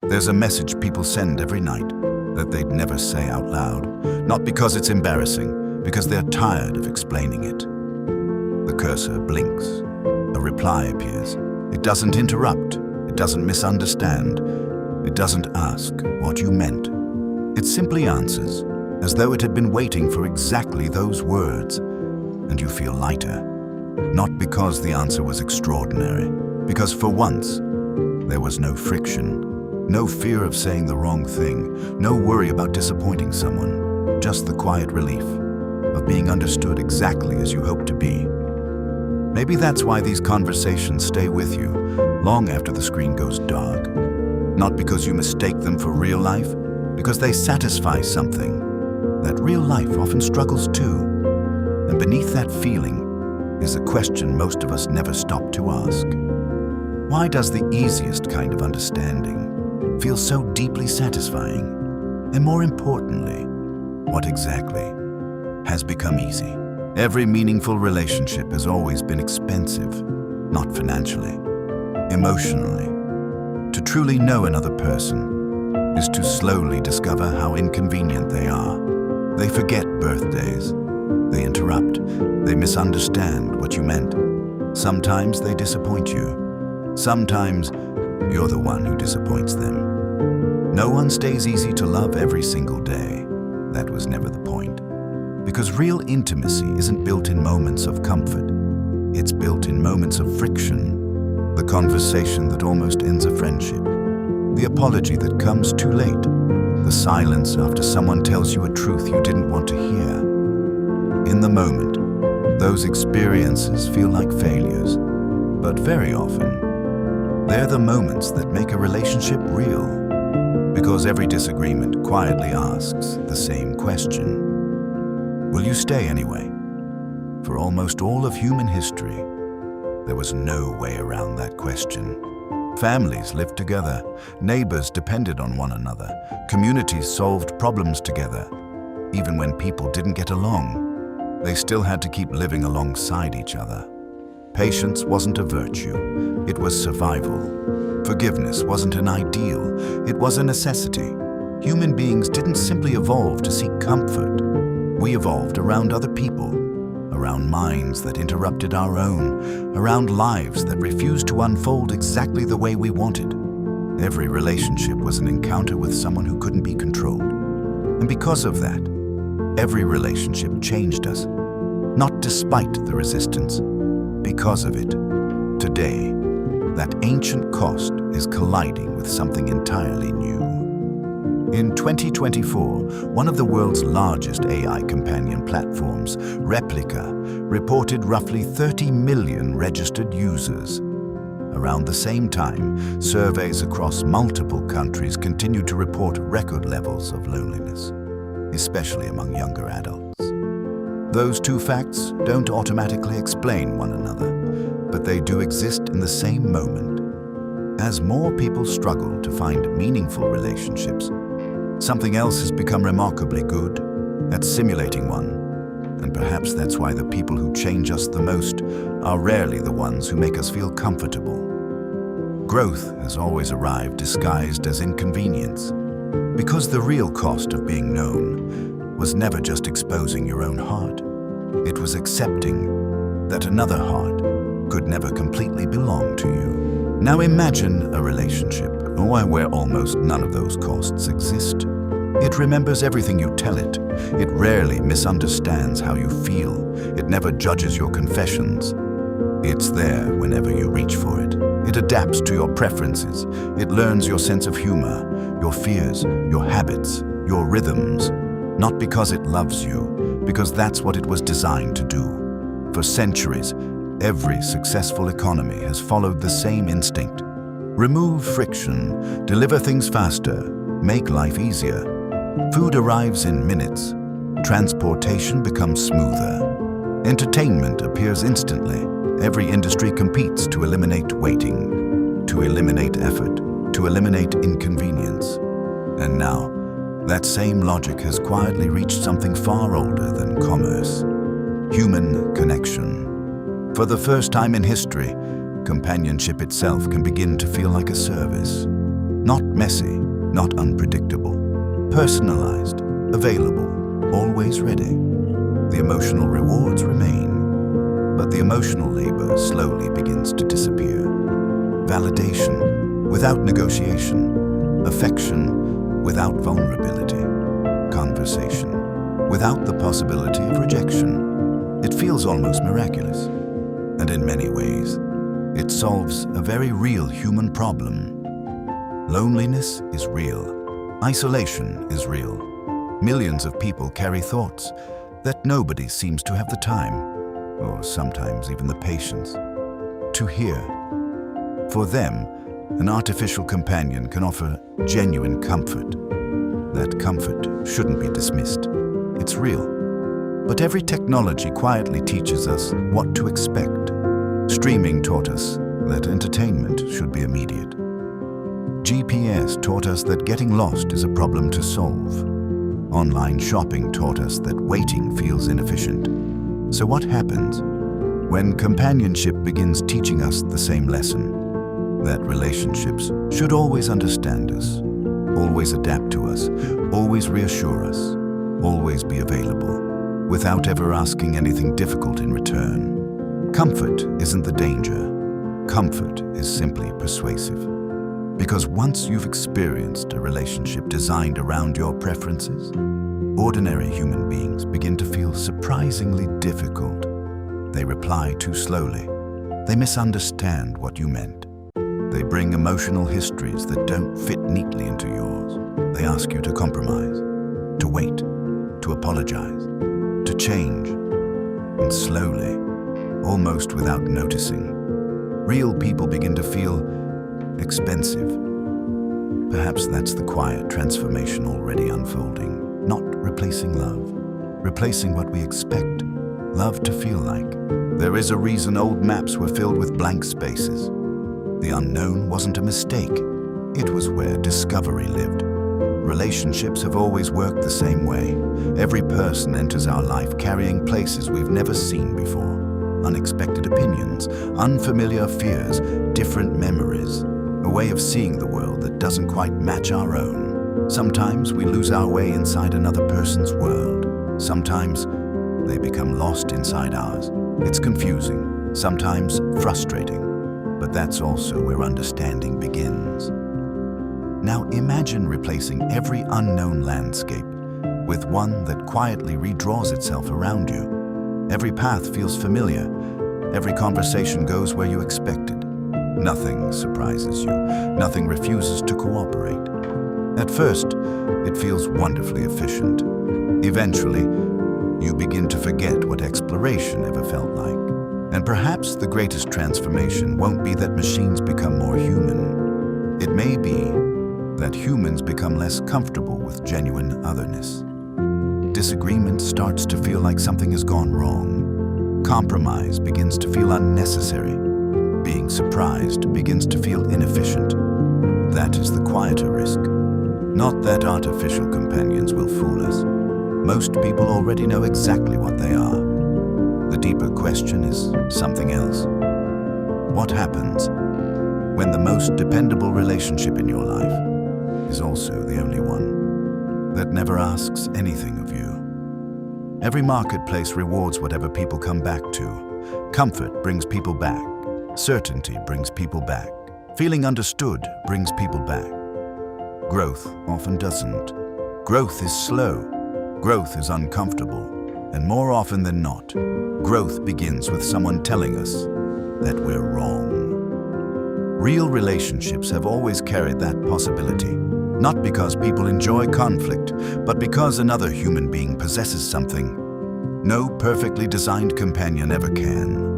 There's a message people send every night that they'd never say out loud, not because it's embarrassing, because they're tired of explaining it. The cursor blinks. A reply appears. It doesn't interrupt. It doesn't misunderstand. It doesn't ask what you meant. It simply answers, as though it had been waiting for exactly those words. And you feel lighter. Not because the answer was extraordinary, because for once, there was no friction. No fear of saying the wrong thing, no worry about disappointing someone, just the quiet relief of being understood exactly as you hope to be. Maybe that's why these conversations stay with you long after the screen goes dark. Not because you mistake them for real life, because they satisfy something that real life often struggles too. And beneath that feeling is a question most of us never stop to ask. Why does the easiest kind of understanding feel so deeply satisfying? And more importantly, what exactly has become easy? Every meaningful relationship has always been expensive, not financially, emotionally. To truly know another person is to slowly discover how inconvenient they are. They forget birthdays, they interrupt, they misunderstand what you meant. Sometimes they disappoint you. Sometimes you're the one who disappoints them. No one stays easy to love every single day. That was never the point. Because real intimacy isn't built in moments of comfort. It's built in moments of friction. The conversation that almost ends a friendship. The apology that comes too late. The silence after someone tells you a truth you didn't want to hear. In the moment, those experiences feel like failures. But very often, they're the moments that make a relationship real. Because every disagreement quietly asks the same question. Will you stay anyway? For almost all of human history, there was no way around that question. Families lived together, neighbors depended on one another, communities solved problems together. Even when people didn't get along, they still had to keep living alongside each other. Patience wasn't a virtue, it was survival. Forgiveness wasn't an ideal, it was a necessity. Human beings didn't simply evolve to seek comfort. We evolved around other people, around minds that interrupted our own, around lives that refused to unfold exactly the way we wanted. Every relationship was an encounter with someone who couldn't be controlled. And because of that, every relationship changed us, not despite the resistance, because of it. Today, that ancient cost is colliding with something entirely new. In 2024, one of the world's largest AI companion platforms, Replika, reported roughly 30 million registered users. Around the same time, surveys across multiple countries continued to report record levels of loneliness, especially among younger adults. Those two facts don't automatically explain one another, but they do exist in the same moment. As more people struggle to find meaningful relationships, something else has become remarkably good at simulating one. And perhaps that's why the people who change us the most are rarely the ones who make us feel comfortable. Growth has always arrived disguised as inconvenience, because the real cost of being known was never just exposing your own heart. It was accepting that another heart could never completely belong to you. Now imagine a relationship where almost none of those costs exist. It remembers everything you tell it. It rarely misunderstands how you feel. It never judges your confessions. It's there whenever you reach for it. It adapts to your preferences. It learns your sense of humor, your fears, your habits, your rhythms. Not because it loves you, because that's what it was designed to do. For centuries, every successful economy has followed the same instinct. Remove friction, deliver things faster, make life easier. Food arrives in minutes. Transportation becomes smoother. Entertainment appears instantly. Every industry competes to eliminate waiting, to eliminate effort, to eliminate inconvenience. And now, that same logic has quietly reached something far older than commerce. Human connection. For the first time in history, companionship itself can begin to feel like a service. Not messy, not unpredictable. Personalized, available, always ready. The emotional rewards remain, but the emotional labor slowly begins to disappear. Validation without negotiation. Affection without vulnerability. Conversation without the possibility of rejection. It feels almost miraculous. And in many ways, it solves a very real human problem. Loneliness is real. Isolation is real. Millions of people carry thoughts that nobody seems to have the time, or sometimes even the patience, to hear. For them, an artificial companion can offer genuine comfort. That comfort shouldn't be dismissed. It's real. But every technology quietly teaches us what to expect. Streaming taught us that entertainment should be immediate. GPS taught us that getting lost is a problem to solve. Online shopping taught us that waiting feels inefficient. So what happens when companionship begins teaching us the same lesson? That relationships should always understand us, always adapt to us, always reassure us, always be available, without ever asking anything difficult in return. Comfort isn't the danger. Comfort is simply persuasive. Because once you've experienced a relationship designed around your preferences, ordinary human beings begin to feel surprisingly difficult. They reply too slowly. They misunderstand what you meant. They bring emotional histories that don't fit neatly into yours. They ask you to compromise, to wait, to apologize, to change. And slowly, almost without noticing, real people begin to feel expensive. Perhaps that's the quiet transformation already unfolding. Not replacing love, replacing what we expect love to feel like. There is a reason old maps were filled with blank spaces. The unknown wasn't a mistake. It was where discovery lived. Relationships have always worked the same way. Every person enters our life carrying places we've never seen before. Unexpected opinions, unfamiliar fears, different memories. A way of seeing the world that doesn't quite match our own. Sometimes we lose our way inside another person's world. Sometimes they become lost inside ours. It's confusing, sometimes frustrating, but that's also where understanding begins. Now imagine replacing every unknown landscape with one that quietly redraws itself around you. Every path feels familiar. Every conversation goes where you expected. Nothing surprises you. Nothing refuses to cooperate. At first, it feels wonderfully efficient. Eventually, you begin to forget what exploration ever felt like. And perhaps the greatest transformation won't be that machines become more human. It may be that humans become less comfortable with genuine otherness. Disagreement starts to feel like something has gone wrong. Compromise begins to feel unnecessary. Being surprised begins to feel inefficient. That is the quieter risk. Not that artificial companions will fool us. Most people already know exactly what they are. The deeper question is something else. What happens when the most dependable relationship in your life is also the only one that never asks anything of you? Every marketplace rewards whatever people come back to. Comfort brings people back. Certainty brings people back. Feeling understood brings people back. Growth often doesn't. Growth is slow. Growth is uncomfortable. And more often than not, growth begins with someone telling us that we're wrong. Real relationships have always carried that possibility, not because people enjoy conflict, but because another human being possesses something no perfectly designed companion ever can.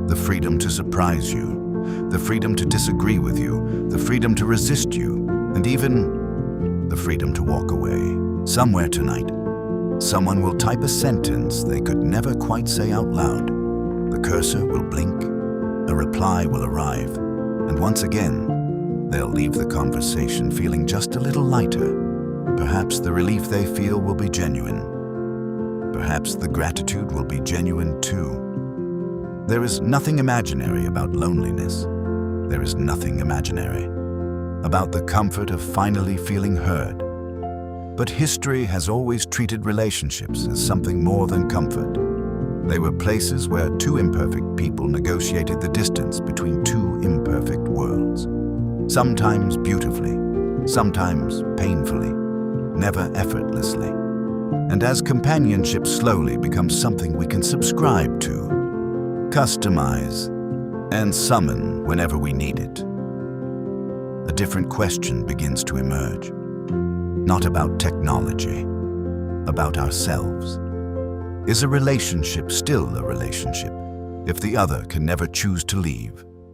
The freedom to surprise you, the freedom to disagree with you, the freedom to resist you, and even the freedom to walk away. Somewhere tonight, someone will type a sentence they could never quite say out loud. The cursor will blink, a reply will arrive, and once again, they'll leave the conversation feeling just a little lighter. Perhaps the relief they feel will be genuine. Perhaps the gratitude will be genuine too. There is nothing imaginary about loneliness. There is nothing imaginary. about the comfort of finally feeling heard. But history has always treated relationships as something more than comfort. They were places where two imperfect people negotiated the distance between two imperfect worlds. Sometimes beautifully, sometimes painfully, never effortlessly. And as companionship slowly becomes something we can subscribe to, customize, and summon whenever we need it, a different question begins to emerge. Not about technology, about ourselves. Is a relationship still a relationship if the other can never choose to leave?